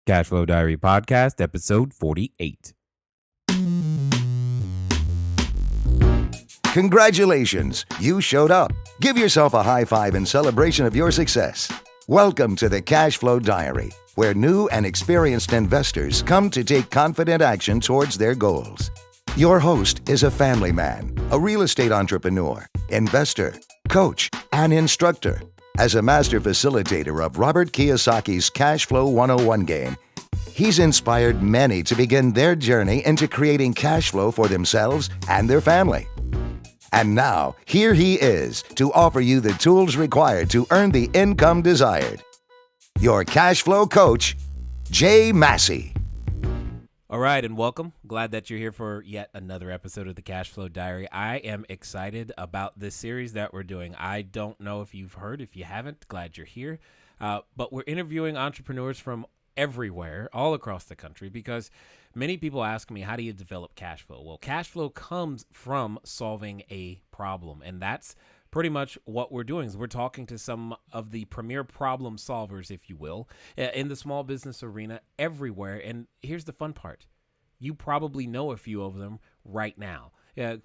Cashflow Diary Podcast, episode 48. Congratulations, you showed up. Give yourself a high five in celebration of your success. Welcome to the Cashflow Diary, where new and experienced investors come to take confident action towards their goals. Your host is a family man, a real estate entrepreneur, investor, coach, and instructor. As a master facilitator of Robert Kiyosaki's Cashflow 101 game, he's inspired many to begin their journey into creating cash flow for themselves and their family. And now, here he is to offer you the tools required to earn the income desired. Your cash flow coach, Jay Massey. All right, and welcome. Glad that you're here for yet another episode of the Cashflow Diary. I am excited about this series that we're doing. I don't know if you've heard. If you haven't, glad you're here. But we're interviewing entrepreneurs from everywhere, all across the country, because many people ask me, how do you develop cash flow? Well, cash flow comes from solving a problem, and that's pretty much what we're doing. Is we're talking to some of the premier problem solvers, if you will, in the small business arena everywhere. And here's the fun part. You probably know a few of them right now,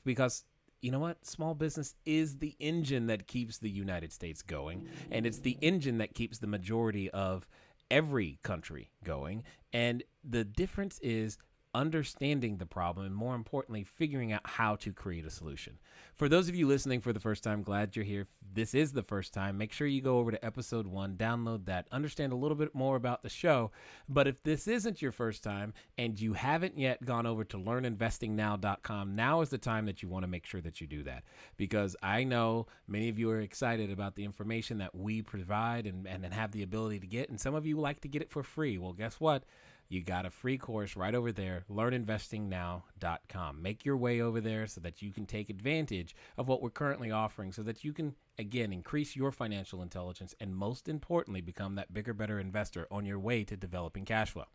because you know what? Small business is the engine that keeps the United States going, and it's the engine that keeps the majority of every country going. And the difference is understanding the problem and, more importantly, figuring out how to create a solution. For those of you listening for the first time, glad you're here. If this is the first time, make sure you go over to episode 1, download that, understand a little bit more about the show. But if this isn't your first time and you haven't yet gone over to learninvestingnow.com, now is the time that you want to make sure that you do that, because I know many of you are excited about the information that we provide and have the ability to get, and some of you like to get it for free. Well, guess what? You got a free course right over there, learninvestingnow.com. Make your way over there so that you can take advantage of what we're currently offering, so that you can, again, increase your financial intelligence and, most importantly, become that bigger, better investor on your way to developing cash flow.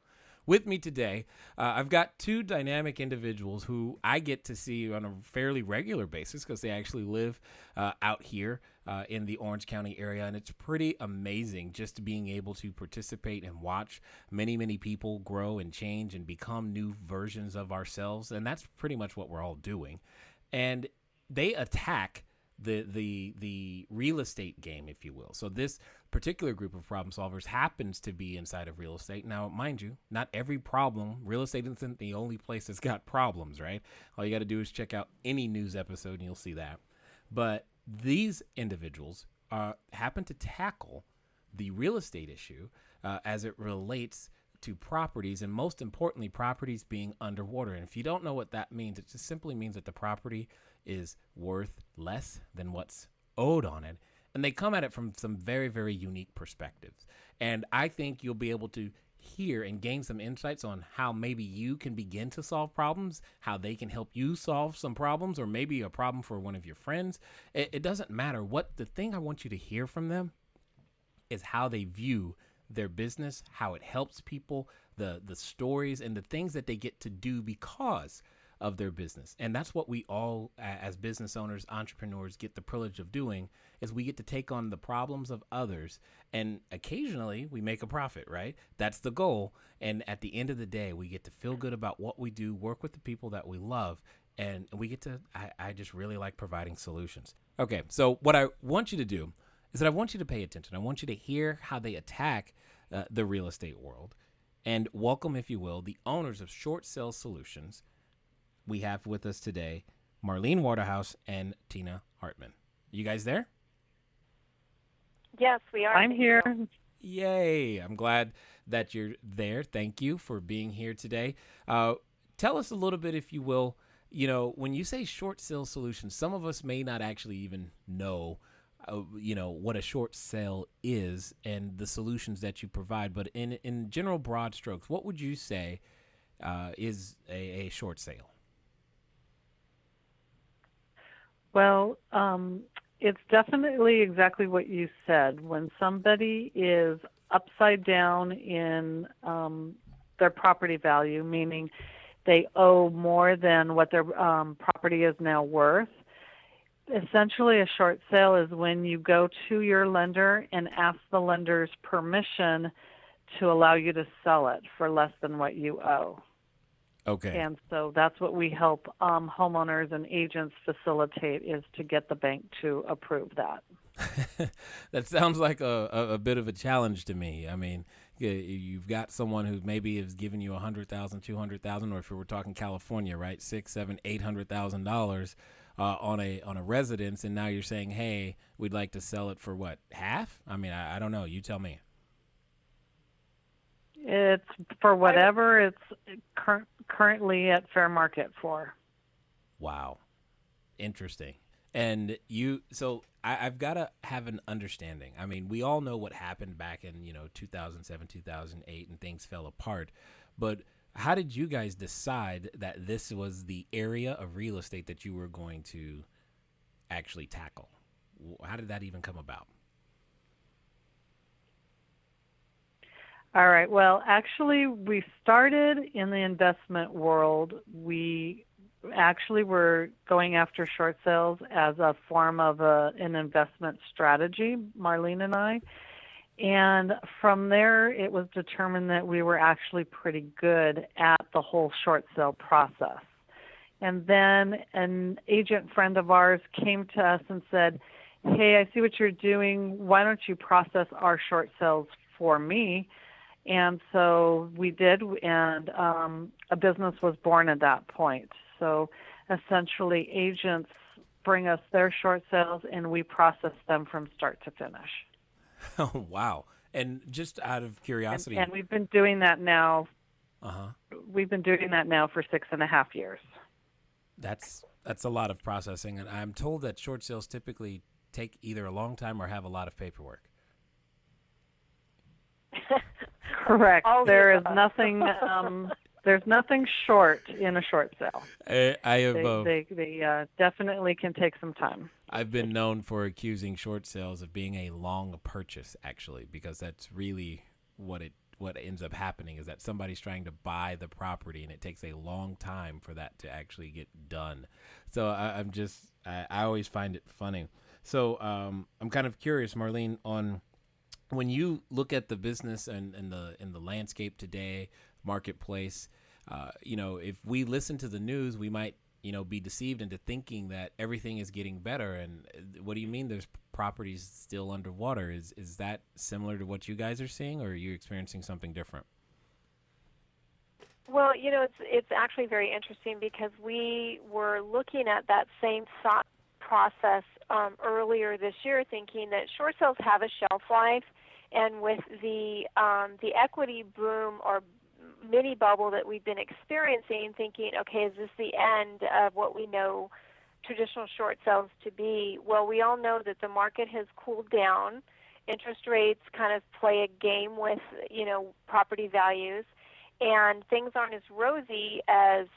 With me today, I've got two dynamic individuals who I get to see on a fairly regular basis because they actually live out here in the Orange County area. And it's pretty amazing just being able to participate and watch many, many people grow and change and become new versions of ourselves. And that's pretty much what we're all doing. And they attack the real estate game, if you will. So this particular group of problem solvers happens to be inside of real estate. Now, mind you, not every problem, real estate isn't the only place that's got problems, right? All you got to do is check out any news episode and you'll see that. But these individuals happen to tackle the real estate issue as it relates to properties, and most importantly, properties being underwater. And if you don't know what that means, it just simply means that the property is worth less than what's owed on it. And they come at it from some very, very unique perspectives. And I think you'll be able to hear and gain some insights on how maybe you can begin to solve problems, how they can help you solve some problems, or maybe a problem for one of your friends. It doesn't matter. The thing I want you to hear from them is how they view their business, how it helps people, the stories and the things that they get to do because of their business. And that's what we all, as business owners, entrepreneurs, get the privilege of doing, is we get to take on the problems of others, and occasionally we make a profit, right? That's the goal. And at the end of the day, we get to feel good about what we do, work with the people that we love, and we get to, I just really like providing solutions. Okay, so what I want you to do is that I want you to pay attention. I want you to hear how they attack the real estate world, and welcome, if you will, the owners of Short Sale Solutions. We have with us today Marlene Waterhouse and Tina Hartman. You guys there? Yes, we are. I'm here. Yay. I'm glad that you're there. Thank you for being here today. Tell us a little bit, if you will, when you say Short Sale Solutions, some of us may not actually even know what a short sale is and the solutions that you provide. But in general broad strokes, what would you say is a short sale? Well, it's definitely exactly what you said. When somebody is upside down in their property value, meaning they owe more than what their property is now worth, essentially a short sale is when you go to your lender and ask the lender's permission to allow you to sell it for less than what you owe. Okay. And so that's what we help homeowners and agents facilitate, is to get the bank to approve that. That sounds like a bit of a challenge to me. I mean, you've got someone who maybe is giving you $100,000, $200,000, or if we were talking California, right, $600,000, $700,000, $800,000 on a residence, and now you're saying, hey, we'd like to sell it for what, half? I mean, I don't know. You tell me. It's for whatever it's currently at fair market for. Wow. Interesting. And so I've got to have an understanding. I mean, we all know what happened back in, 2007, 2008, and things fell apart. But how did you guys decide that this was the area of real estate that you were going to actually tackle? How did that even come about? All right. Well, actually, we started in the investment world. We actually were going after short sales as a form of an investment strategy, Marlene and I. And from there, it was determined that we were actually pretty good at the whole short sale process. And then an agent friend of ours came to us and said, hey, I see what you're doing. Why don't you process our short sales for me? And so we did, and a business was born at that point. So essentially, agents bring us their short sales, and we process them from start to finish. Oh, wow. And just out of curiosity. And we've been doing that now. Uh-huh. We've been doing that now for 6.5 years. That's a lot of processing. And I'm told that short sales typically take either a long time or have a lot of paperwork. Correct. There is nothing. There's nothing short in a short sale. I have. They definitely can take some time. I've been known for accusing short sales of being a long purchase, actually, because that's really what ends up happening, is that somebody's trying to buy the property, and it takes a long time for that to actually get done. So I always find it funny. So I'm kind of curious, Marlene, on when you look at the business and the landscape today, marketplace, if we listen to the news, we might, be deceived into thinking that everything is getting better. And what do you mean there's properties still underwater? Is that similar to what you guys are seeing, or are you experiencing something different? Well, it's actually very interesting, because we were looking at that same thought process earlier this year, thinking that short sales have a shelf life, and with the equity boom or mini bubble that we've been experiencing, thinking, okay, is this the end of what we know traditional short sales to be? Well, we all know that the market has cooled down. Interest rates kind of play a game with, property values, and things aren't as rosy as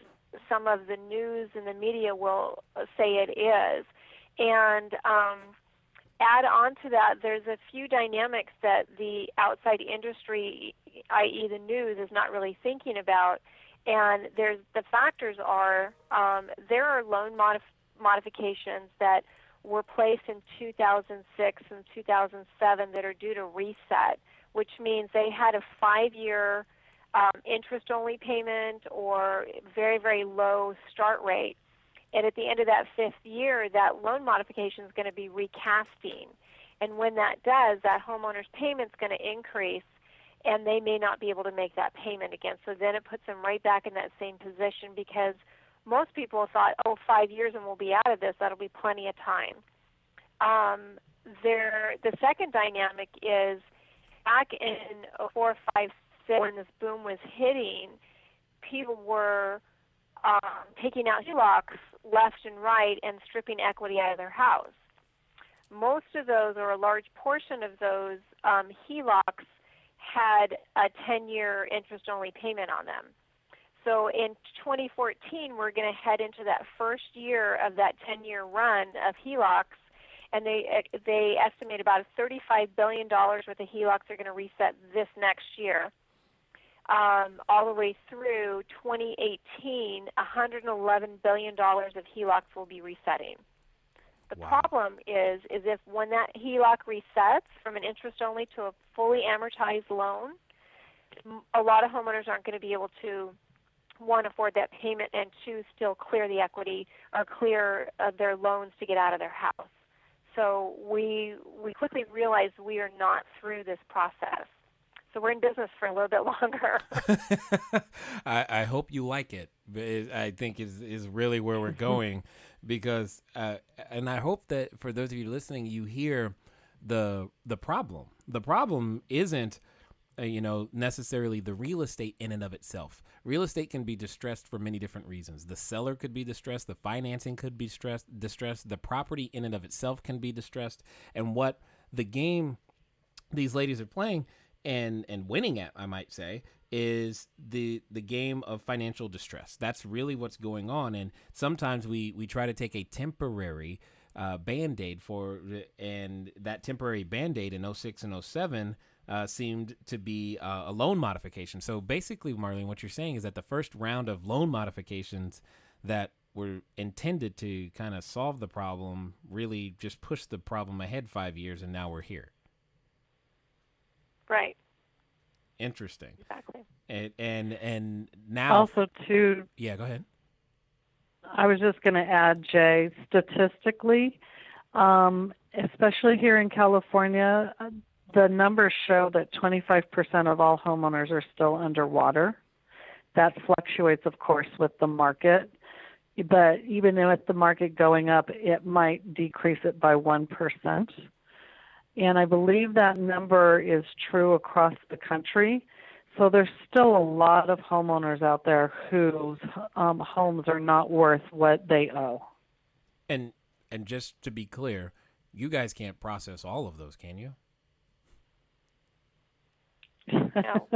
some of the news and the media will say it is. And add on to that, there's a few dynamics that the outside industry, i.e. the news, is not really thinking about. And the factors are, there are loan modifications that were placed in 2006 and 2007 that are due to reset, which means they had a 5-year interest-only payment or very, very low start rate. And at the end of that 5th year, that loan modification is going to be recasting. And when that does, that homeowner's payment is going to increase, and they may not be able to make that payment again. So then it puts them right back in that same position, because most people thought, 5 years and we'll be out of this. That'll be plenty of time. The second dynamic is back in 4, 5, 6, when this boom was hitting, people were taking out HELOCs left and right and stripping equity out of their house. Most of those, or a large portion of those HELOCs, had a 10-year interest-only payment on them. So in 2014, we're going to head into that first year of that 10-year run of HELOCs, and they estimate about $35 billion worth of HELOCs are going to reset this next year. All the way through 2018, $111 billion of HELOCs will be resetting. The problem is if when that HELOC resets from an interest-only to a fully amortized loan, a lot of homeowners aren't going to be able to, one, afford that payment, and two, still clear the equity or clear their loans to get out of their house. So we quickly realized we are not through this process. So we're in business for a little bit longer. I hope you like it. I think is really where we're going, because and I hope that for those of you listening, you hear the problem. The problem isn't necessarily the real estate in and of itself. Real estate can be distressed for many different reasons. The seller could be distressed. The financing could be distressed. The property in and of itself can be distressed. And what the game these ladies are playing and winning at, I might say, is the game of financial distress. That's really what's going on. And sometimes we try to take a temporary Band-Aid and that temporary Band-Aid in 06 and 07 seemed to be a loan modification. So basically, Marlene, what you're saying is that the first round of loan modifications that were intended to kind of solve the problem really just pushed the problem ahead 5 years, and now we're here. Right. Interesting. Exactly. And now also too. Yeah, go ahead. I was just going to add, Jay, statistically, especially here in California, the numbers show that 25% of all homeowners are still underwater. That fluctuates, of course, with the market. But even with the market going up, it might decrease it by 1%. And I believe that number is true across the country. So there's still a lot of homeowners out there whose homes are not worth what they owe. And just to be clear, you guys can't process all of those, can you? No.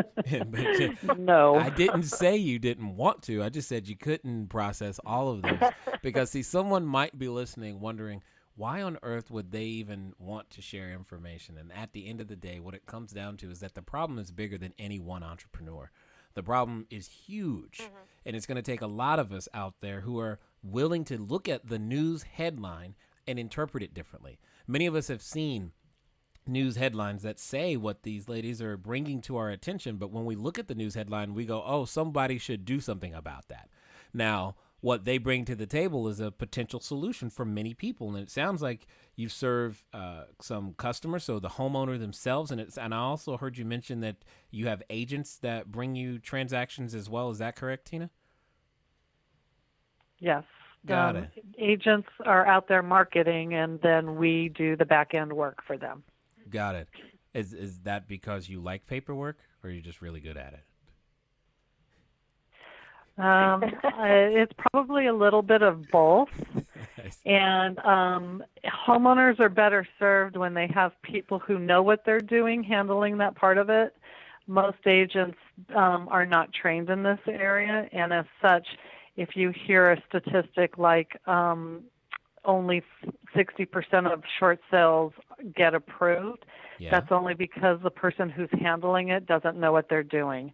No. I didn't say you didn't want to. I just said you couldn't process all of those. Because, see, someone might be listening wondering, why on earth would they even want to share information? And at the end of the day, what it comes down to is that the problem is bigger than any one entrepreneur. The problem is huge, and it's going to take a lot of us out there who are willing to look at the news headline and interpret it differently. Many of us have seen news headlines that say what these ladies are bringing to our attention, but when we look at the news headline, we go, oh, somebody should do something about that. Now, what they bring to the table is a potential solution for many people. And it sounds like you serve some customers, so the homeowner themselves. And I also heard you mention that you have agents that bring you transactions as well. Is that correct, Tina? Yes. Got it. Agents are out there marketing, and then we do the back end work for them. Got it. Is that because you like paperwork, or are you just really good at it? It's probably a little bit of both. And homeowners are better served when they have people who know what they're doing handling that part of it. Most agents are not trained in this area, and as such, if you hear a statistic like only 60% of short sales get approved, that's only because the person who's handling it doesn't know what they're doing.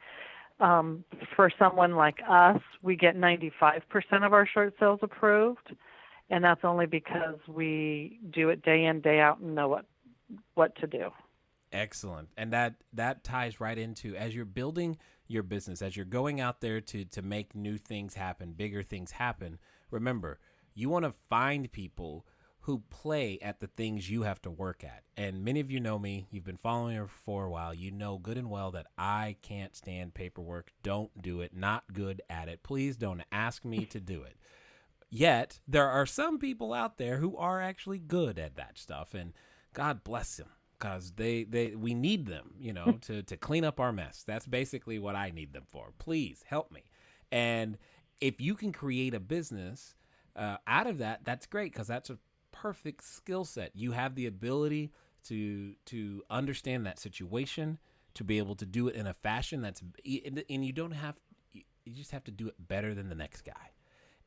For someone like us, we get 95% of our short sales approved, and that's only because we do it day in, day out, and know what to do. Excellent. And that ties right into, as you're building your business, as you're going out there to make new things happen, bigger things happen, remember, you want to find people who play at the things you have to work at. And many of you know me. You've been following me for a while. You know good and well that I can't stand paperwork. Don't do it. Not good at it. Please don't ask me to do it. Yet, there are some people out there who are actually good at that stuff. And God bless them, because we need them, to clean up our mess. That's basically what I need them for. Please help me. And if you can create a business out of that, that's great, because that's a perfect skill set. You have the ability to understand that situation, to be able to do it in a fashion that's, and you just have to do it better than the next guy.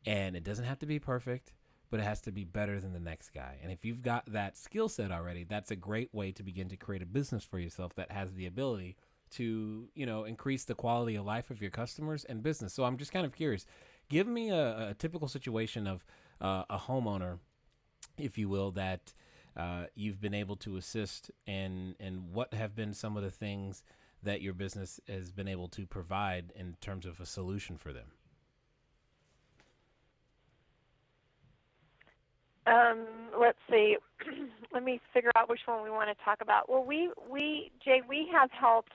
And it doesn't have to be perfect, but it has to be better than the next guy. And if you've got that skill set already, that's a great way to begin to create a business for yourself that has the ability to, increase the quality of life of your customers and business. So I'm just kind of curious. Give me a typical situation of a homeowner, if you will, that you've been able to assist, and what have been some of the things that your business has been able to provide in terms of a solution for them? Let's see. Let me figure out which one we want to talk about. Well, Jay, we have helped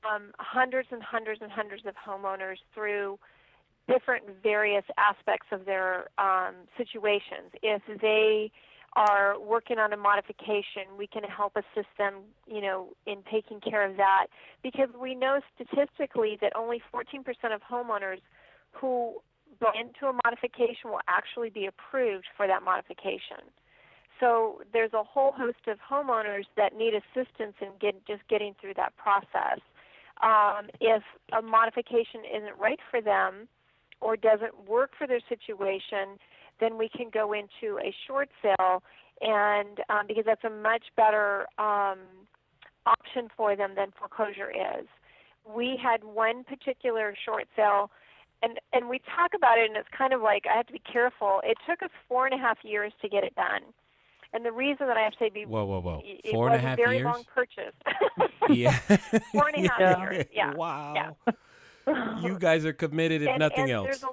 hundreds and hundreds and hundreds of homeowners through different various aspects of their situations. If they are working on a modification, we can help assist them, in taking care of that, because we know statistically that only 14% of homeowners who go into a modification will actually be approved for that modification. So there's a whole host of homeowners that need assistance in just getting through that process. If a modification isn't right for them or doesn't work for their situation, then we can go into a short sale, and because that's a much better option for them than foreclosure is. We had one particular short sale, and we talk about it, and it's kind of like I have to be careful. It took us 4.5 years to get it done. And the reason that I have to say whoa. It 4.5 was a very years? long purchase. Yeah. 4.5 years. Yeah. Wow. Yeah. You guys are committed, if nothing else.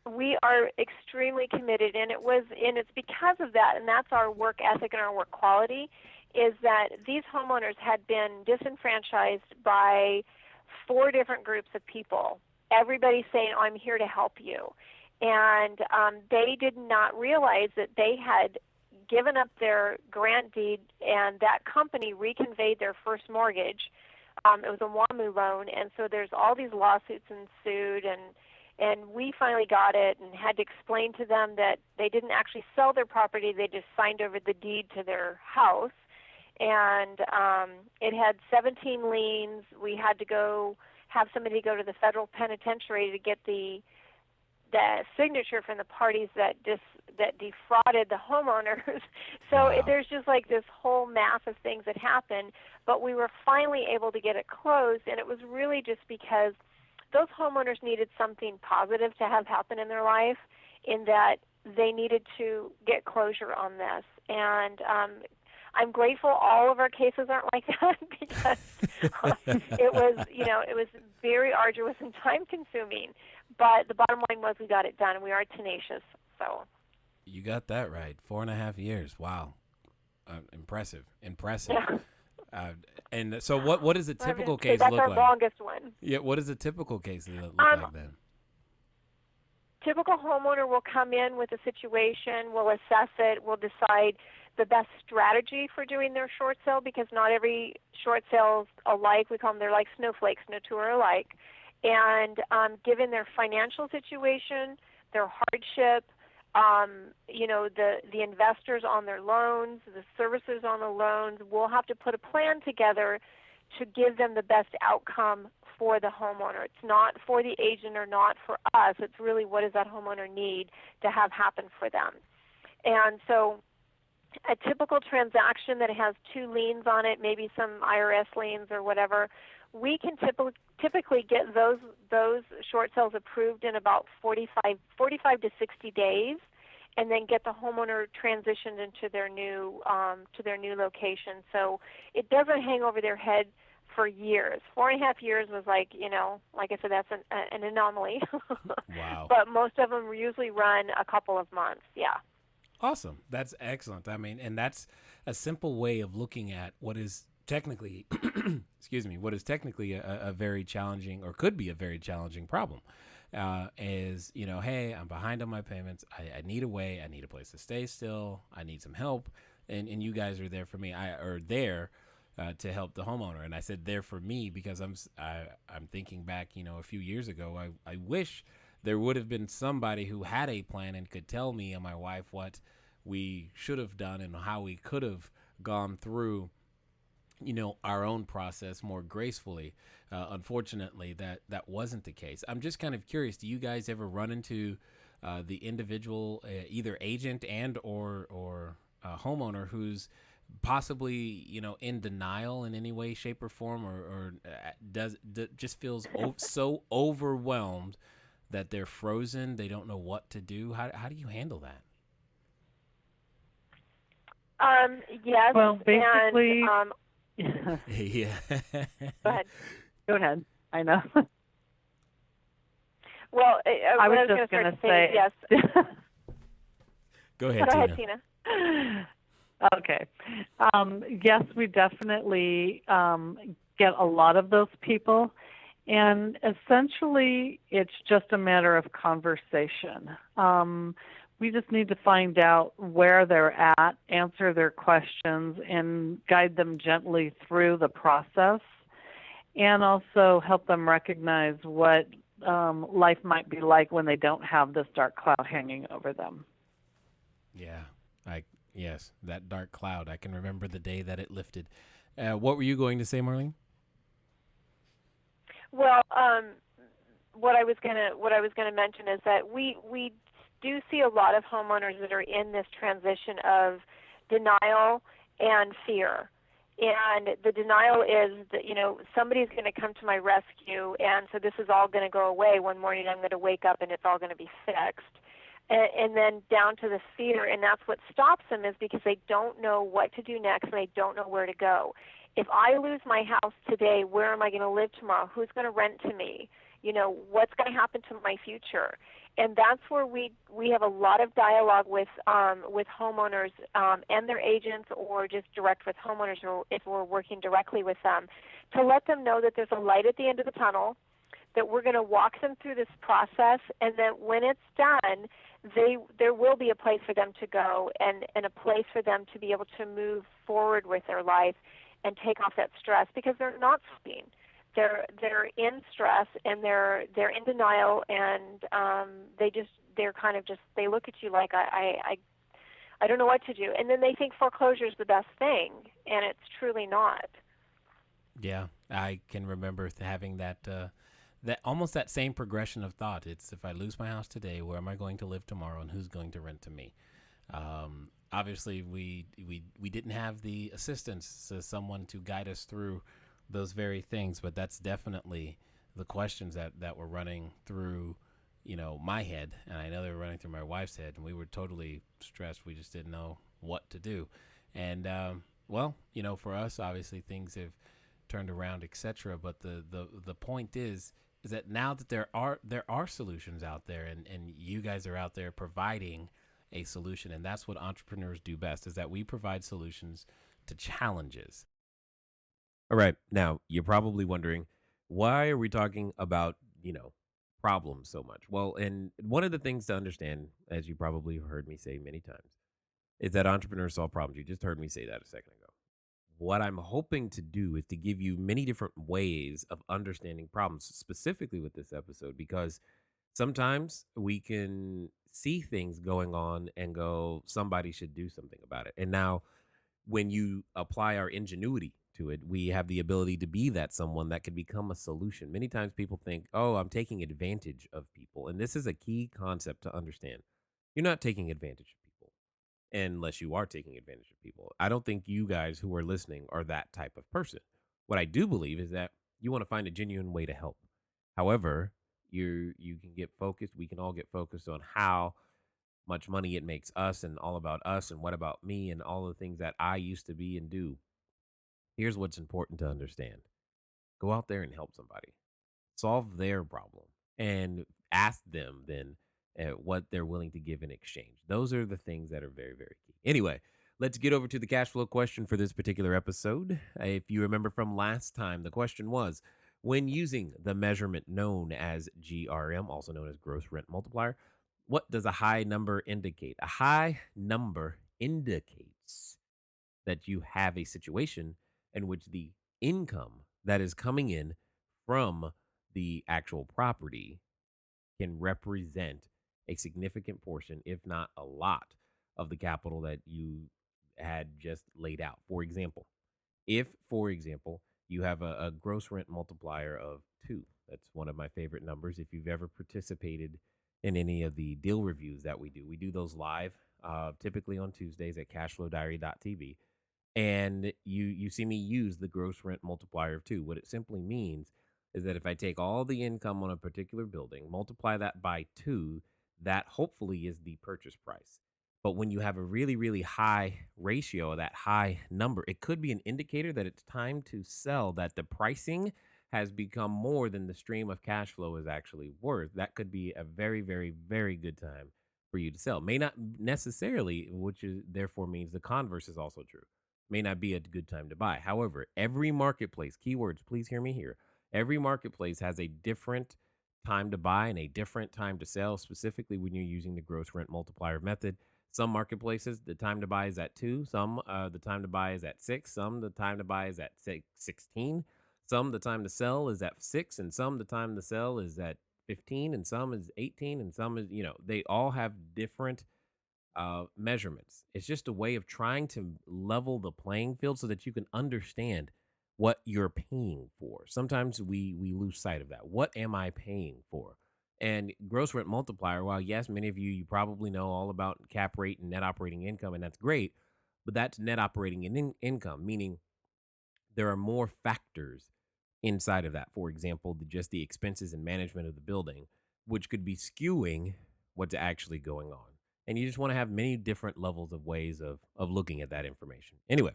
We are extremely committed, and it's because of that, and that's our work ethic and our work quality, is that these homeowners had been disenfranchised by 4 different groups of people. Everybody saying, "Oh, I'm here to help you." And they did not realize that they had given up their grant deed, and that company reconveyed their first mortgage. It was a WAMU loan, and so there's all these lawsuits ensued, and we finally got it and had to explain to them that they didn't actually sell their property, they just signed over the deed to their house. And it had 17 liens. We had to have somebody go to the federal penitentiary to get the signature from the parties that defrauded the homeowners. So Wow. there's just like this whole mass of things that happened, but we were finally able to get it closed, and it was really just because those homeowners needed something positive to have happen in their life, in that they needed to get closure on this. And I'm grateful all of our cases aren't like that, because it was very arduous and time-consuming. But the bottom line was we got it done, and we are tenacious. So You got that right. 4.5 years. Wow. Impressive. yeah. And so what does a typical case that's look our like? longest one. Yeah, what does a typical case look like then? Typical homeowner will come in with a situation, we'll assess it, we'll decide the best strategy for doing their short sale, because not every short sale is alike. We call them, they're like snowflakes, no two are alike. And given their financial situation, their hardship, the investors on their loans, the servicers on the loans, we'll have to put a plan together to give them the best outcome for the homeowner. It's not for the agent or not for us. It's really, what does that homeowner need to have happen for them? And so a typical transaction that has 2 liens on it, maybe some IRS liens or whatever, we can typically get those short sales approved in about 45 to 60 days, and then get the homeowner transitioned into their new location. So it doesn't hang over their head for years. 4.5 years was like I said, that's an anomaly. Wow. But most of them usually run a couple of months. Yeah. Awesome. That's excellent. I mean, and that's a simple way of looking at what is technically, a very challenging, or could be a very challenging problem. Is, hey, I'm behind on my payments. I need a way. I need a place to stay still. I need some help. And you guys are there for me. To help the homeowner. And I said there for me because I'm thinking back, a few years ago, I wish there would have been somebody who had a plan and could tell me and my wife what we should have done and how we could have gone through, our own process more gracefully. Unfortunately, that wasn't the case. I'm just kind of curious, do you guys ever run into the individual, either agent and or homeowner who's possibly, in denial in any way, shape, or form, or just feels so overwhelmed that they're frozen, they don't know what to do? How do you handle that? Yes. Well, basically, Yeah. Go ahead. Go ahead. I know. Well, I what was I was going just to start going to to say is yes. Go ahead, Go ahead, Tina. Tina. Okay. Yes, we definitely get a lot of those people. And essentially, it's just a matter of conversation. We just need to find out where they're at, answer their questions, and guide them gently through the process, and also help them recognize what life might be like when they don't have this dark cloud hanging over them. Yeah. I yes, that dark cloud. I can remember the day that it lifted. What were you going to say, Marlene? Well, what I was gonna mention is that we do see a lot of homeowners that are in this transition of denial and fear. And the denial is that somebody's going to come to my rescue, and so this is all going to go away. One morning I'm going to wake up and it's all going to be fixed. And then down to the fear, and that's what stops them, is because they don't know what to do next and they don't know where to go. If I lose my house today, where am I going to live tomorrow? Who's going to rent to me? What's going to happen to my future? And that's where we have a lot of dialogue with homeowners and their agents, or just direct with homeowners, or if we're working directly with them, to let them know that there's a light at the end of the tunnel, that we're going to walk them through this process, and that when it's done, there will be a place for them to go, and a place for them to be able to move forward with their life and take off that stress, because they're not sleeping. They're in stress, and they're in denial, and they're kind of just, they look at you like I don't know what to do, and then they think foreclosure is the best thing, and it's truly not. Yeah, I can remember having that that almost that same progression of thought. It's, if I lose my house today, where am I going to live tomorrow, and who's going to rent to me? Obviously, we didn't have the assistance to someone to guide us through those very things, but that's definitely the questions that were running through my head, and I know they were running through my wife's head, and we were totally stressed. We just didn't know what to do. And well, for us, obviously things have turned around, etc. But the point is that now that there are solutions out there, and you guys are out there providing a solution, and that's what entrepreneurs do best, is that we provide solutions to challenges. All right, now you're probably wondering, why are we talking about problems so much? Well, and one of the things to understand, as you probably have heard me say many times, is that entrepreneurs solve problems. You just heard me say that a second ago. What I'm hoping to do is to give you many different ways of understanding problems, specifically with this episode, because sometimes we can see things going on and go, somebody should do something about it. And now, when you apply our ingenuity to it, we have the ability to be that someone that could become a solution. Many times people think, oh, I'm taking advantage of people. And this is a key concept to understand. You're not taking advantage of people unless you are taking advantage of people. I don't think you guys who are listening are that type of person. What I do believe is that you want to find a genuine way to help. However, you can get focused. We can all get focused on how much money it makes us, and all about us, and what about me, and all the things that I used to be and do. Here's what's important to understand. Go out there and help somebody. Solve their problem, and ask them then what they're willing to give in exchange. Those are the things that are very, very key. Anyway, let's get over to the cash flow question for this particular episode. If you remember from last time, the question was, when using the measurement known as GRM, also known as gross rent multiplier, what does a high number indicate? A high number indicates that you have a situation in which the income that is coming in from the actual property can represent a significant portion, if not a lot, of the capital that you had just laid out. For example, if, for example, you have a gross rent multiplier of 2, that's one of my favorite numbers. If you've ever participated in any of the deal reviews that we do those live, typically on Tuesdays at CashFlowDiary.tv. And you see me use the gross rent multiplier of 2. What it simply means is that if I take all the income on a particular building, multiply that by 2, that hopefully is the purchase price. But when you have a really, really high ratio, that high number, it could be an indicator that it's time to sell, that the pricing has become more than the stream of cash flow is actually worth. That could be a very, very, very good time for you to sell. May not necessarily, which is therefore means the converse is also true. May not be a good time to buy. However, every marketplace, keywords, please hear me here. Every marketplace has a different time to buy and a different time to sell, specifically when you're using the gross rent multiplier method. Some marketplaces, the time to buy is at 2. Some, the time to buy is at 6. Some, the time to buy is at 16. Some, the time to sell is at 6. And some, the time to sell is at 15. And some is 18. And some is, they all have different measurements. It's just a way of trying to level the playing field so that you can understand what you're paying for. Sometimes we lose sight of that. What am I paying for? And gross rent multiplier, while yes, many of you probably know all about cap rate and net operating income, and that's great, but that's net operating income, meaning there are more factors inside of that. For example, just the expenses and management of the building, which could be skewing what's actually going on. And you just want to have many different levels of ways of looking at that information. Anyway,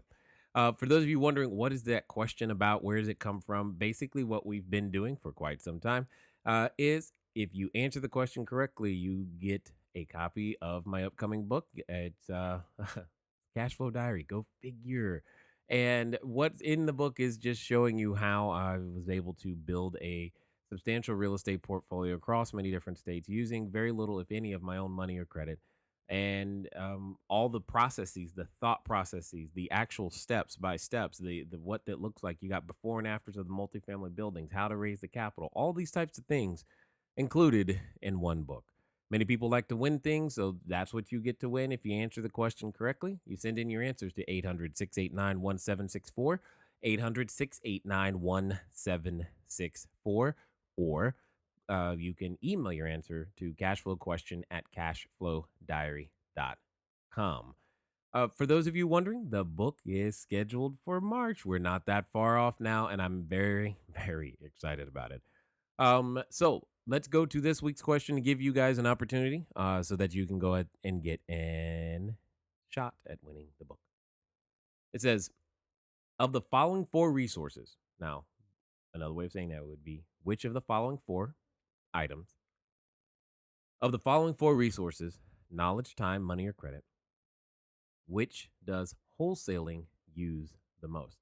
for those of you wondering, what is that question about? Where does it come from? Basically, what we've been doing for quite some time is if you answer the question correctly, you get a copy of my upcoming book. It's Cash Flow Diary. Go figure. And what's in the book is just showing you how I was able to build a substantial real estate portfolio across many different states using very little, if any, of my own money or credit. And all the processes, the thought processes, the actual steps by steps, the what that looks like. You got before and afters of the multifamily buildings, how to raise the capital, all these types of things included in one book. Many people like to win things, so that's what you get to win. If you answer the question correctly, you send in your answers to 800-689-1764, 800-689-1764, or you can email your answer to cashflowquestion@cashflowdiary.com. For those of you wondering, the book is scheduled for March. We're not that far off now, and I'm very, very excited about it. So let's go to this week's question to give you guys an opportunity so that you can go ahead and get an shot at winning the book. It says, of the following 4 resources. Now, another way of saying that would be, which of the following 4 items, of the following 4 resources, knowledge, time, money, or credit, which does wholesaling use the most?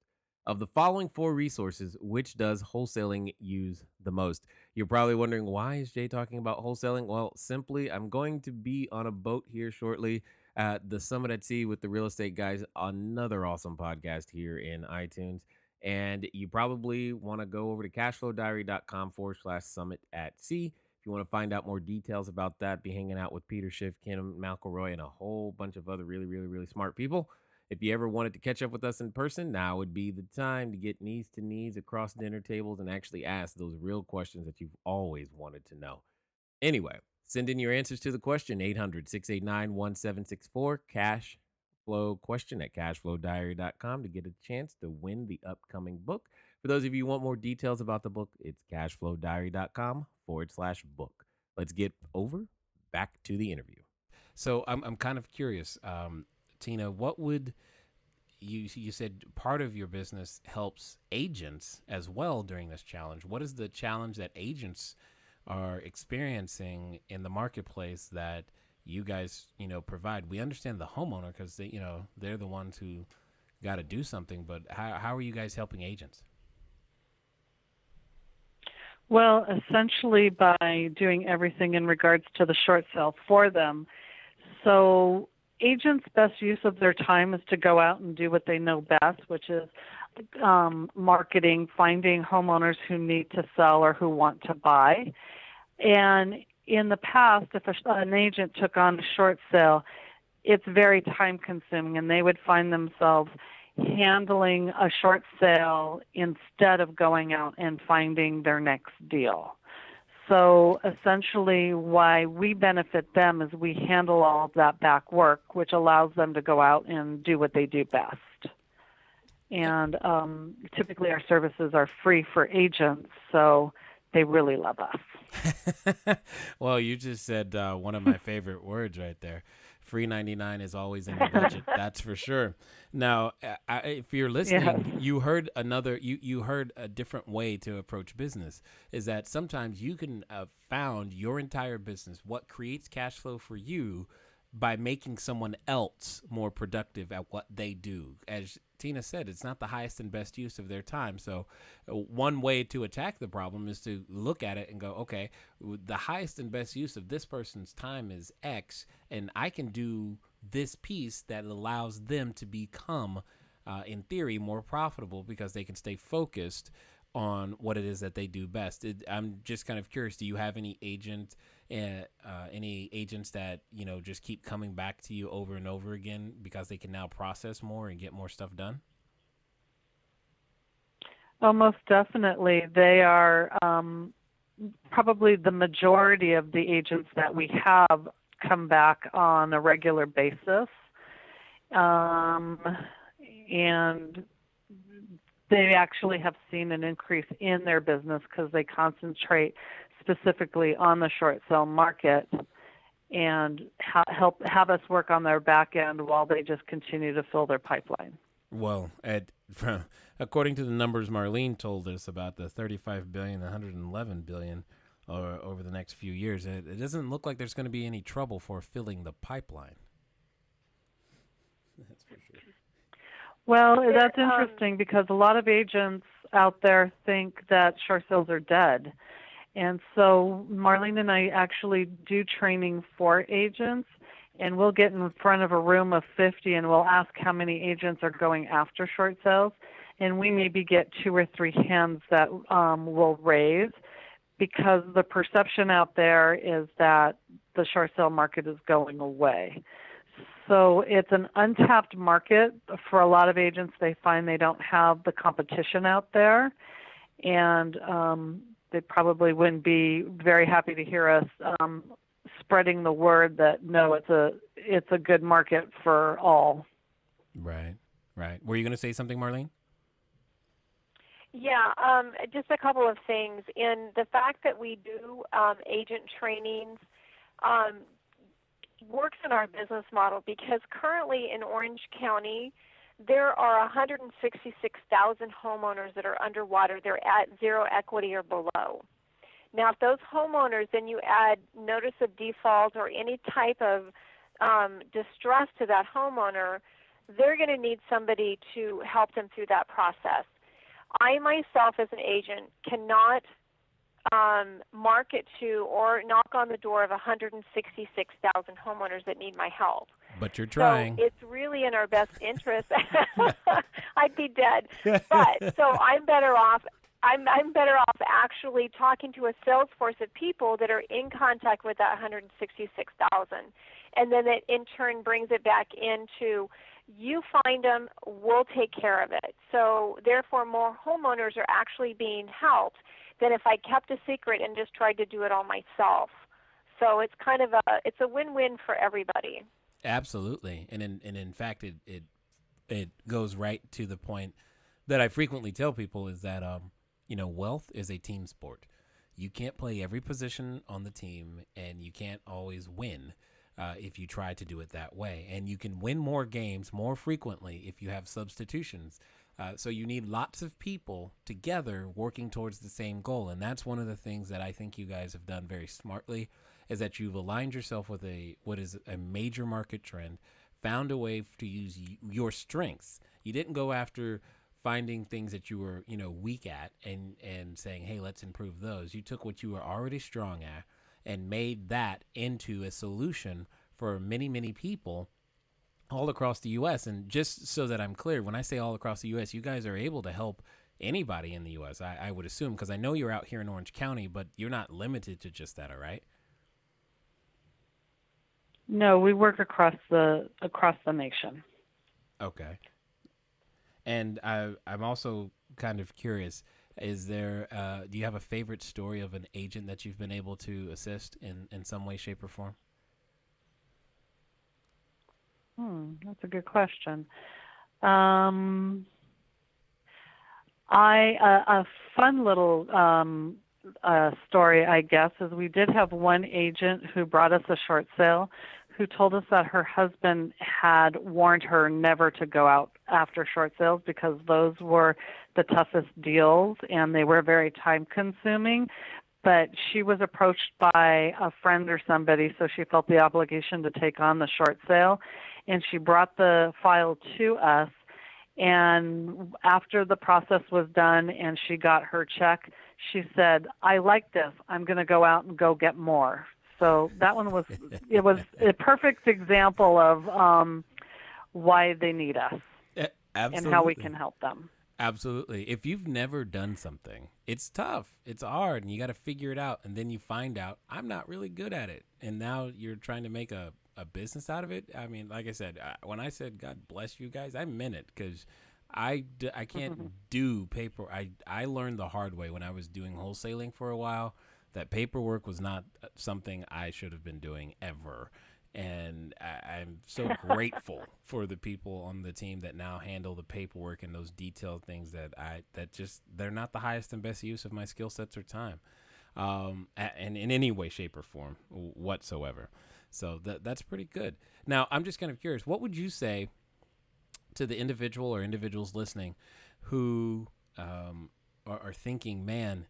Of the following 4 resources, which does wholesaling use the most? You're probably wondering, why is Jay talking about wholesaling? Well, simply, I'm going to be on a boat here shortly at the Summit at Sea with the Real Estate Guys, another awesome podcast here in iTunes. And you probably want to go over to cashflowdiary.com/summit at sea. If you want to find out more details about that, be hanging out with Peter Schiff, Ken McElroy, and a whole bunch of other really, really, really smart people. If you ever wanted to catch up with us in person, now would be the time to get knees to knees across dinner tables and actually ask those real questions that you've always wanted to know. Anyway, send in your answers to the question, 800-689-1764, cashflowquestion@cashflowdiary.com to get a chance to win the upcoming book. For those of you who want more details about the book, it's cashflowdiary.com/book. Let's get back to the interview. So I'm kind of curious, Tina, what would you said part of your business helps agents as well during this challenge. What is the challenge that agents are experiencing in the marketplace that you guys, provide? We understand the homeowner because they're the ones who got to do something, but how are you guys helping agents? Well, essentially by doing everything in regards to the short sale for them. So agents' best use of their time is to go out and do what they know best, which is marketing, finding homeowners who need to sell or who want to buy. And in the past, if an agent took on a short sale, it's very time consuming, and they would find themselves handling a short sale instead of going out and finding their next deal. So essentially why we benefit them is we handle all of that back work, which allows them to go out and do what they do best. And typically our services are free for agents, so they really love us. Well, you just said one of my favorite words right there. Free 99 is always in the budget. That's for sure. Now, if you're listening, you heard you heard a different way to approach business. Is that sometimes you can found your entire business, what creates cash flow for you, by making someone else more productive at what they do. As Tina said, it's not the highest and best use of their time. So one way to attack the problem is to look at it and go, okay, the highest and best use of this person's time is X, and I can do this piece that allows them to become, in theory, more profitable because they can stay focused on what it is that they do best. I'm just kind of curious, do you have any agents that, just keep coming back to you over and over again because they can now process more and get more stuff done? Oh, most definitely. They are probably the majority of the agents that we have come back on a regular basis. And they actually have seen an increase in their business because they concentrate specifically on the short sale market and have us work on their back end while they just continue to fill their pipeline. Well, according to the numbers Marlene told us about the $35 billion, $111 billion over the next few years, it doesn't look like there's going to be any trouble for filling the pipeline. That's for sure. Well, that's interesting because a lot of agents out there think that short sales are dead. And so Marlene and I actually do training for agents, and we'll get in front of a room of 50 and we'll ask how many agents are going after short sales. And we maybe get 2 or 3 hands that will raise because the perception out there is that the short sale market is going away. So it's an untapped market for a lot of agents. They find they don't have the competition out there, and they probably wouldn't be very happy to hear us spreading the word that no, it's a good market for all. Right. Were you going to say something, Marlene? Yeah, just a couple of things. In the fact that we do agent trainings, works in our business model because currently in Orange County, there are 166,000 homeowners that are underwater. They're at zero equity or below. Now, if those homeowners, then you add notice of default or any type of distress to that homeowner, they're going to need somebody to help them through that process. I myself as an agent cannot market to or knock on the door of 166,000 homeowners that need my help. But you're trying. So it's really in our best interest. I'd be dead. But so I'm better off. I'm better off actually talking to a sales force of people that are in contact with that 166,000, and then it in turn brings it back into you find them, we'll take care of it. So therefore, more homeowners are actually being helped than if I kept a secret and just tried to do it all myself. So it's kind of a win-win for everybody. Absolutely, and in fact, it goes right to the point that I frequently tell people is that wealth is a team sport. You can't play every position on the team, and you can't always win if you try to do it that way. And you can win more games more frequently if you have substitutions. So you need lots of people together working towards the same goal. And that's one of the things that I think you guys have done very smartly, is that you've aligned yourself with what is a major market trend, found a way to use your strengths. You didn't go after finding things that you were, weak at and saying, hey, let's improve those. You took what you were already strong at and made that into a solution for many, many people all across the U.S. And just so that I'm clear, when I say all across the U.S., you guys are able to help anybody in the U.S., I would assume, because I know you're out here in Orange County, but you're not limited to just that, all right? No, we work across the nation. Okay. And I'm also kind of curious, is there, do you have a favorite story of an agent that you've been able to assist in some way, shape, or form? That's a good question. A fun little story, I guess, is we did have one agent who brought us a short sale who told us that her husband had warned her never to go out after short sales because those were the toughest deals and they were very time consuming. But she was approached by a friend or somebody, so she felt the obligation to take on the short sale, and she brought the file to us. And after the process was done and she got her check, she said, "I like this. I'm going to go out and go get more." So that one was a perfect example of why they need us and how we can help them. Absolutely. If you've never done something, it's tough. It's hard, and you got to figure it out. And then you find out, I'm not really good at it. And now you're trying to make a business out of it. I mean, like I said, when I said God bless you guys, I meant it, because I can't do paper. I learned the hard way when I was doing wholesaling for a while that paperwork was not something I should have been doing ever. And I'm so grateful for the people on the team that now handle the paperwork and those detailed things that they're not the highest and best use of my skill sets or time, and in any way, shape, or form whatsoever. So that's pretty good. Now, I'm just kind of curious, what would you say to the individual or individuals listening who are thinking, man,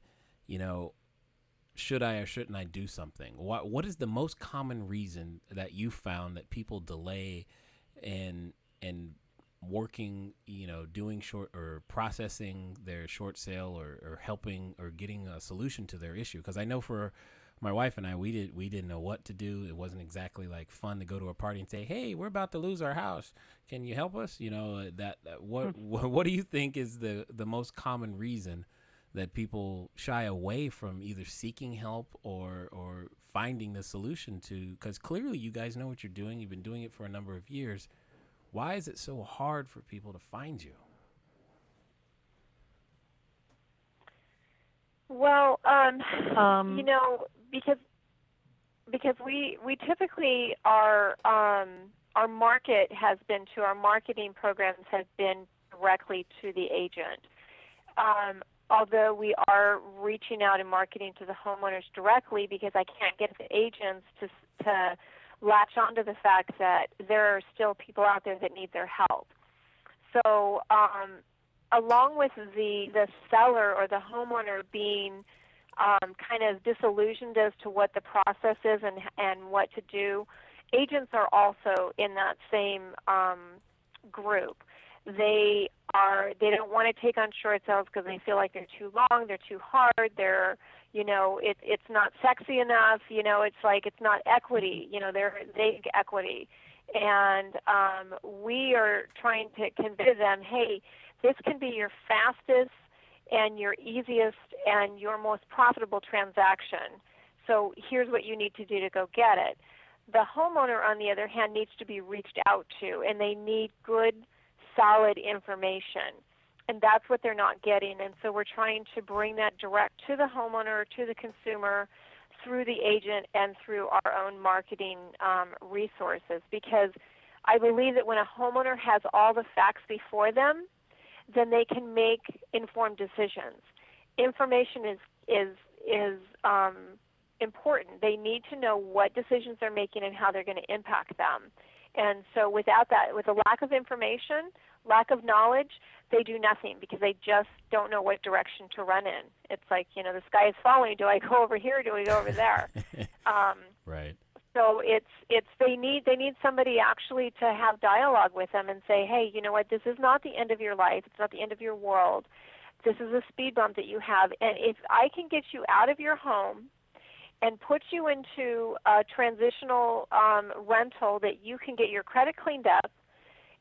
should I or shouldn't I do something? What is the most common reason that you found that people delay in working, doing short or processing their short sale or helping or getting a solution to their issue? Because I know for my wife and I, we didn't know what to do. It wasn't exactly like fun to go to a party and say, "Hey, we're about to lose our house. Can you help us?" What do you think is the most common reason that people shy away from either seeking help or finding the solution to? Because clearly you guys know what you're doing. You've been doing it for a number of years. Why is it so hard for people to find you? Well, because we typically our marketing programs have been directly to the agent. Although we are reaching out and marketing to the homeowners directly, because I can't get the agents to latch onto the fact that there are still people out there that need their help. So along with the seller or the homeowner being kind of disillusioned as to what the process is and what to do, agents are also in that same group. They don't want to take on short sales because they feel like they're too long, they're too hard, it's not sexy enough, it's like it's not equity, they think equity. And we are trying to convince them, hey, this can be your fastest and your easiest and your most profitable transaction. So here's what you need to do to go get it. The homeowner, on the other hand, needs to be reached out to, and they need good, solid information. And that's what they're not getting. And so we're trying to bring that direct to the homeowner, to the consumer, through the agent and through our own marketing resources. Because I believe that when a homeowner has all the facts before them, then they can make informed decisions. Information is important. They need to know what decisions they're making and how they're going to impact them. And so without that, with a lack of information, lack of knowledge, they do nothing because they just don't know what direction to run in. It's like, the sky is falling. Do I go over here or do I go over there? Right. So they need somebody actually to have dialogue with them and say, hey, you know what, this is not the end of your life. It's not the end of your world. This is a speed bump that you have. And if I can get you out of your home and put you into a transitional rental that you can get your credit cleaned up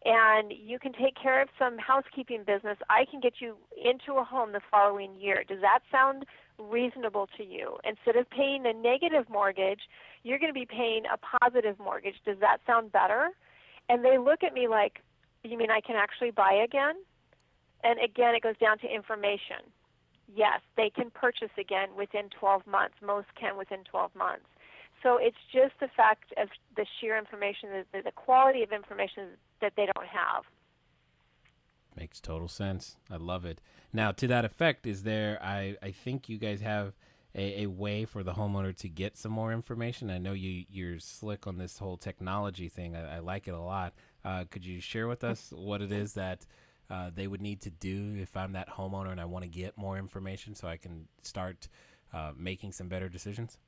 and you can take care of some housekeeping business, I can get you into a home the following year. Does that sound reasonable to you? Instead of paying a negative mortgage, you're going to be paying a positive mortgage. Does that sound better? And they look at me like, you mean I can actually buy again? And again, it goes down to information. Yes, they can purchase again within 12 months. Most can within 12 months. So it's just the fact of the sheer information, the quality of information that they don't have. Makes total sense. I love it. Now, to that effect, is there, I think you guys have a way for the homeowner to get some more information? I know you're slick on this whole technology thing. I like it a lot. Could you share with us what it is that they would need to do if I'm that homeowner and I want to get more information so I can start making some better decisions?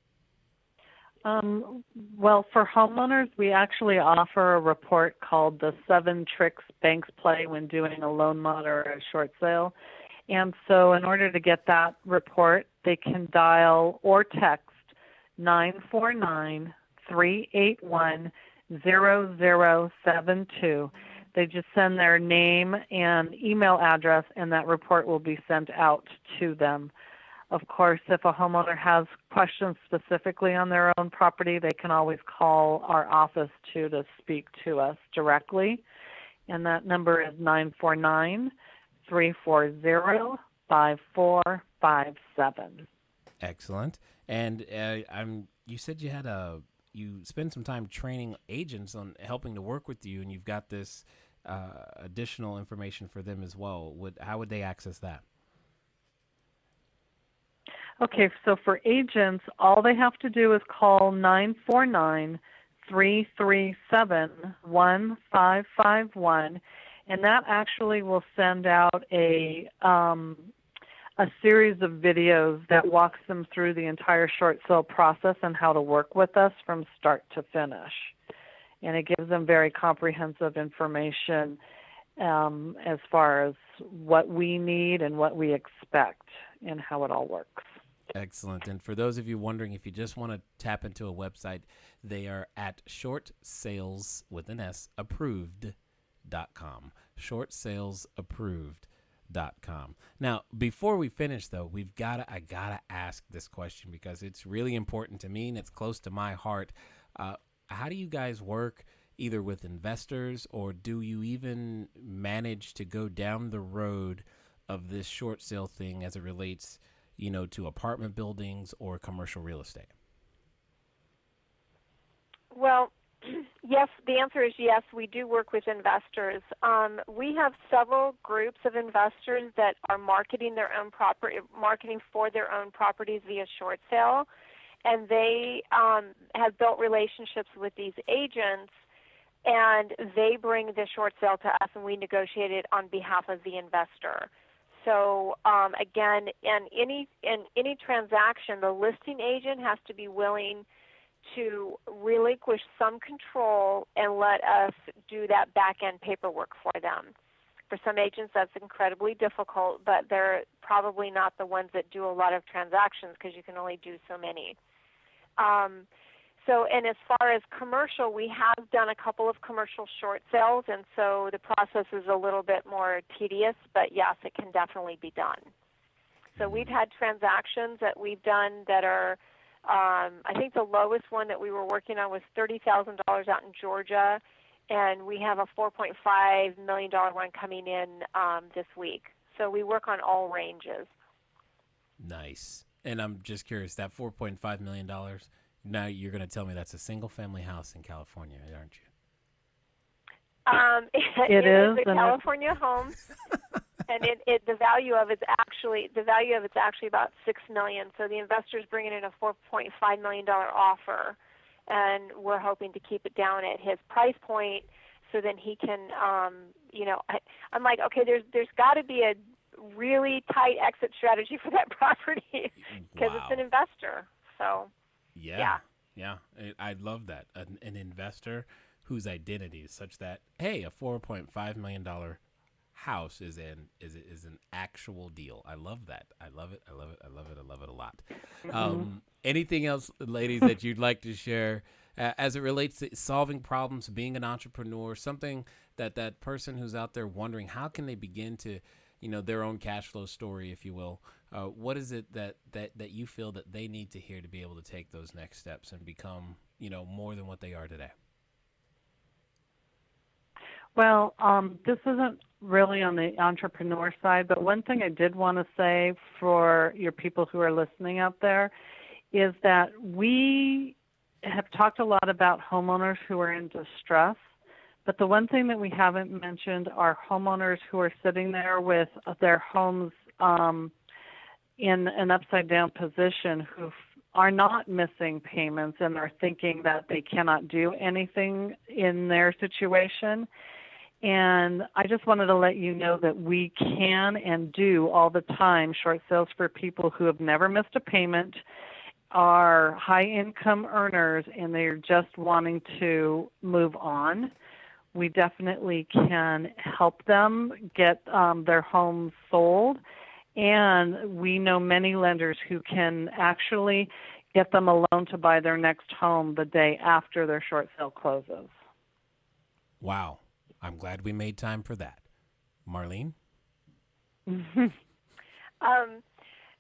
Well, for homeowners, we actually offer a report called the 7 Tricks Banks Play when doing a loan mod or a short sale. And so in order to get that report, they can dial or text 949-381-0072. They just send their name and email address, and that report will be sent out to them. Of course, if a homeowner has questions specifically on their own property, they can always call our office to speak to us directly. And that number is 949-340-5457. Excellent. And you said you spend some time training agents on helping to work with you, and you've got this additional information for them as well. How would they access that? Okay, so for agents, all they have to do is call 949-337-1551, and that actually will send out a series of videos that walks them through the entire short sale process and how to work with us from start to finish. And it gives them very comprehensive information as far as what we need and what we expect and how it all works. Excellent. And for those of you wondering, if you just want to tap into a website, they are at shortsalesapproved.com. Shortsalesapproved.com. Now, before we finish, though, I gotta ask this question because it's really important to me and it's close to my heart. How do you guys work either with investors, or do you even manage to go down the road of this short sale thing as it relates, to apartment buildings or commercial real estate? Well, yes, the answer is yes, we do work with investors. We have several groups of investors that are marketing for their own properties via short sale, and they have built relationships with these agents, and they bring the short sale to us, and we negotiate it on behalf of the investor. So again, in any transaction, the listing agent has to be willing to relinquish some control and let us do that back-end paperwork for them. For some agents, that's incredibly difficult, but they're probably not the ones that do a lot of transactions because you can only do so many. And as far as commercial, we have done a couple of commercial short sales, and so the process is a little bit more tedious, but yes, it can definitely be done. So we've had transactions that we've done that are, I think the lowest one that we were working on was $30,000 out in Georgia, and we have a $4.5 million one coming in this week. So we work on all ranges. Nice. And I'm just curious, that $4.5 million, now you're going to tell me that's a single-family house in California, aren't you? It is a California home, and the value of it's actually about $6 million. So the investor's bringing in a $4.5 million offer, and we're hoping to keep it down at his price point, so then he can, I'm like, okay, there's got to be a really tight exit strategy for that property because It's an investor. So. Yeah. I love that. An investor whose identity is such that, hey, a $4.5 million house is an actual deal. I love that. I love it a lot. Anything else, ladies, that you'd like to share as it relates to solving problems, being an entrepreneur, something that person who's out there wondering how can they begin to, their own cash flow story, if you will. What is it that you feel that they need to hear to be able to take those next steps and become, more than what they are today? Well, this isn't really on the entrepreneur side, but one thing I did want to say for your people who are listening out there is that we have talked a lot about homeowners who are in distress. But the one thing that we haven't mentioned are homeowners who are sitting there with their homes in an upside down position who are not missing payments and are thinking that they cannot do anything in their situation. And I just wanted to let you know that we can and do all the time short sales for people who have never missed a payment, are high income earners, and they're just wanting to move on. We definitely can help them get their homes sold. And we know many lenders who can actually get them a loan to buy their next home the day after their short sale closes. Wow. I'm glad we made time for that. Marlene?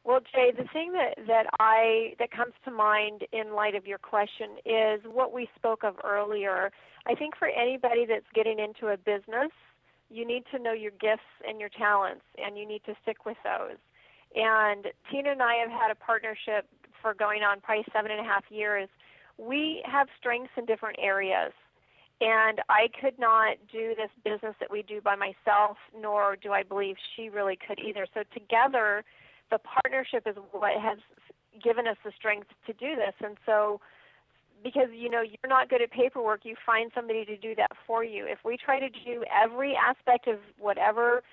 Well, Jay, the thing that comes to mind in light of your question is what we spoke of earlier. I think for anybody that's getting into a business, you need to know your gifts and your talents, and you need to stick with those. And Tina and I have had a partnership for going on probably 7.5 years. We have strengths in different areas, and I could not do this business that we do by myself, nor do I believe she really could either. So together, the partnership is what has given us the strength to do this. And so because, you're not good at paperwork, you find somebody to do that for you. If we try to do every aspect of whatever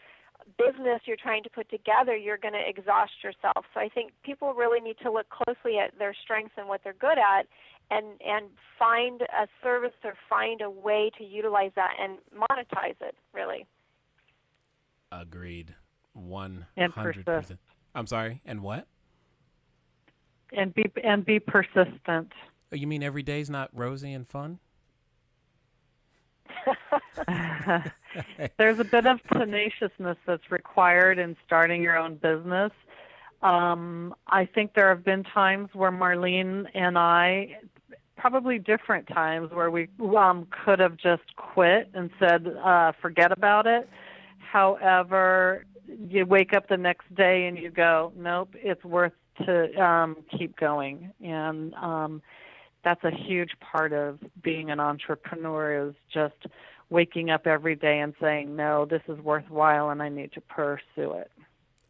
business you're trying to put together, you're going to exhaust yourself. So I think people really need to look closely at their strengths and what they're good at and find a service or find a way to utilize that and monetize it, really. Agreed. 100%. And persist. I'm sorry, and what? And be persistent. Oh, you mean every day's not rosy and fun? There's a bit of tenaciousness that's required in starting your own business. I think there have been times where Marlene and I, probably different times, where we could have just quit and said, forget about it. However, you wake up the next day and you go, nope, it's worth to keep going. And that's a huge part of being an entrepreneur, is just waking up every day and saying, no, this is worthwhile and I need to pursue it.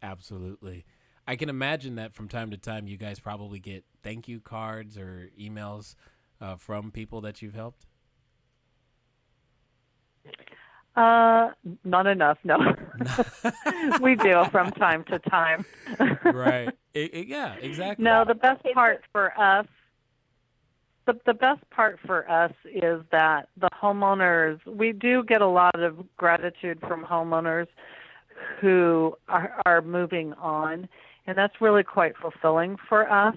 Absolutely. I can imagine that from time to time you guys probably get thank you cards or emails from people that you've helped. Not enough, no. We do from time to time. Right. Yeah, exactly. No, the best part for us, the best part for us is that the homeowners, we do get a lot of gratitude from homeowners who are moving on, and that's really quite fulfilling for us,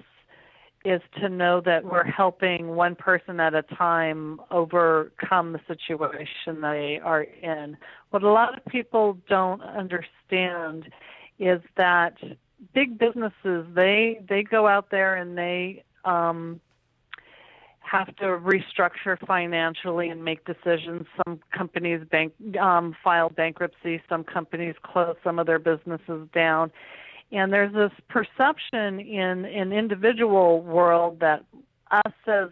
is to know that we're helping one person at a time overcome the situation they are in. What a lot of people don't understand is that big businesses, they go out there and they have to restructure financially and make decisions. Some companies file bankruptcy. Some companies close some of their businesses down. And there's this perception in an individual world that us as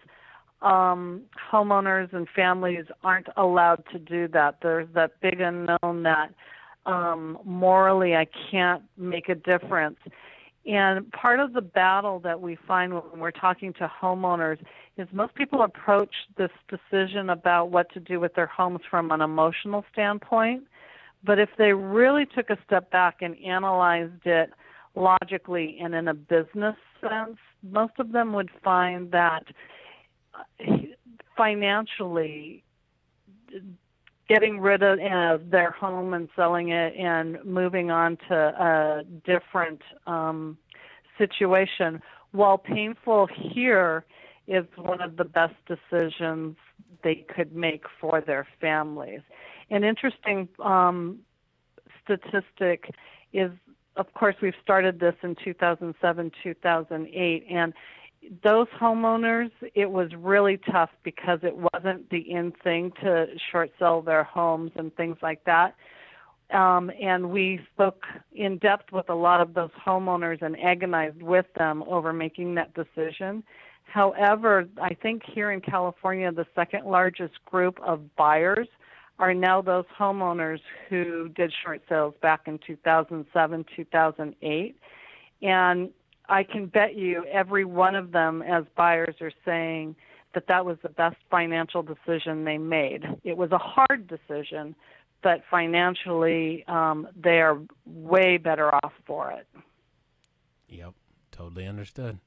homeowners and families aren't allowed to do that. There's that big unknown that morally I can't make a difference. And part of the battle that we find when we're talking to homeowners is most people approach this decision about what to do with their homes from an emotional standpoint. But if they really took a step back and analyzed it logically and in a business sense, most of them would find that financially getting rid of their home and selling it and moving on to a different situation, while painful here, is one of the best decisions they could make for their families. An interesting statistic is, of course, we've started this in 2007, 2008, and those homeowners, it was really tough because it wasn't the in thing to short sell their homes and things like that. And we spoke in depth with a lot of those homeowners and agonized with them over making that decision. However, I think here in California, the second largest group of buyers are now those homeowners who did short sales back in 2007, 2008. And I can bet you every one of them as buyers are saying that that was the best financial decision they made. It was a hard decision, but financially they are way better off for it. Yep, totally understood.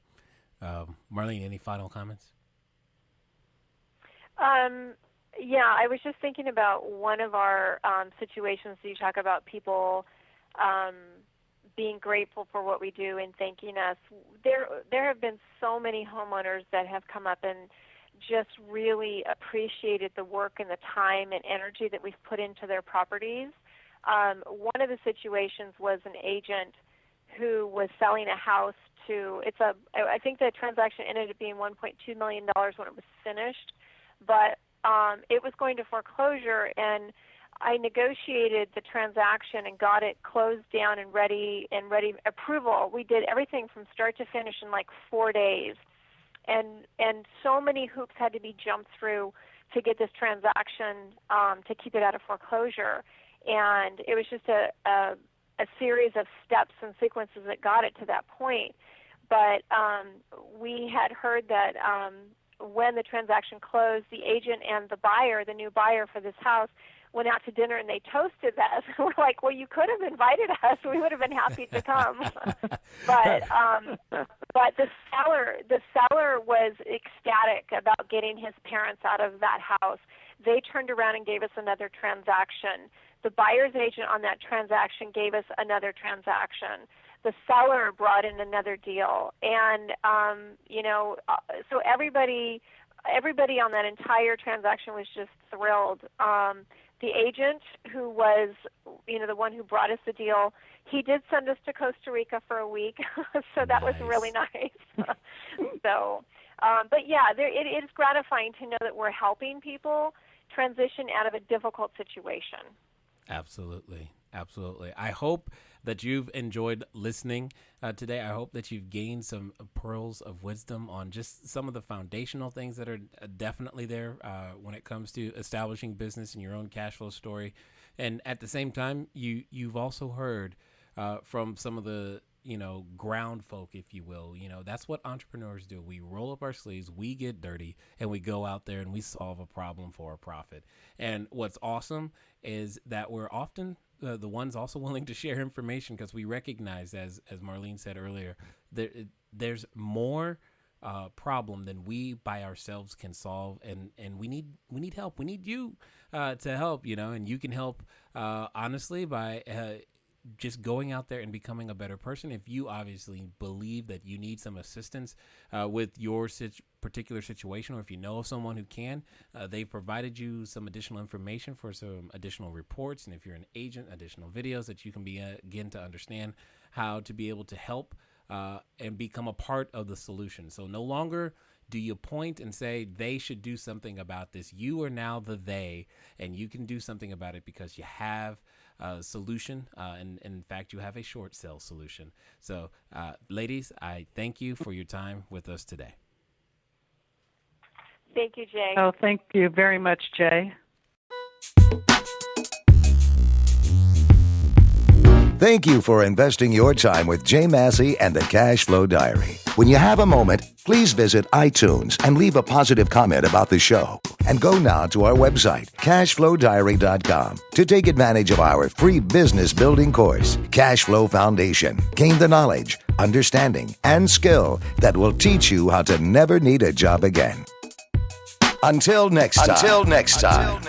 Marlene, any final comments? Yeah, I was just thinking about one of our situations. You talk about people being grateful for what we do and thanking us. There have been so many homeowners that have come up and just really appreciated the work and the time and energy that we've put into their properties. One of the situations was an agent who was selling a house I think the transaction ended up being $1.2 million when it was finished, but it was going to foreclosure, and I negotiated the transaction and got it closed down and ready approval. We did everything from start to finish in like 4 days, and so many hoops had to be jumped through to get this transaction to keep it out of foreclosure, and it was just a series of steps and sequences that got it to that point. But we had heard that when the transaction closed, the agent and the buyer, the new buyer for this house, went out to dinner and they toasted us. We're like, well, you could have invited us. We would have been happy to come. But the seller was ecstatic about getting his parents out of that house. They turned around and gave us another transaction. The buyer's agent on that transaction gave us another transaction. The seller brought in another deal, and so everybody on that entire transaction was just thrilled. The agent, who was the one who brought us the deal, he did send us to Costa Rica for a week, so that was really nice. But yeah, it is gratifying to know that we're helping people transition out of a difficult situation. Absolutely. Absolutely. I hope that you've enjoyed listening today. I hope that you've gained some pearls of wisdom on just some of the foundational things that are definitely there when it comes to establishing business in your own cash flow story. And at the same time, you've also heard from some of the ground folk, if you will. That's what entrepreneurs do. We roll up our sleeves, we get dirty, and we go out there and we solve a problem for a profit. And what's awesome is that we're often the ones also willing to share information, because we recognize, as Marlene said earlier, there's more problem than we by ourselves can solve, and we need help. We need you to help, and you can help honestly by just going out there and becoming a better person. If you obviously believe that you need some assistance with your particular situation, or if you know of someone who can, they've provided you some additional information for some additional reports. And if you're an agent, additional videos that you can begin to understand how to be able to help and become a part of the solution. So no longer do you point and say they should do something about this. You are now the they, and you can do something about it because you have a solution, and in fact, you have a short sale solution. So, ladies, I thank you for your time with us today. Thank you, Jay. Oh, thank you very much, Jay. Thank you for investing your time with Jay Massey and the Cash Flow Diary. When you have a moment, please visit iTunes and leave a positive comment about the show. And go now to our website, CashFlowDiary.com, to take advantage of our free business building course, Cash Flow Foundation. Gain the knowledge, understanding, and skill that will teach you how to never need a job again. Until next time.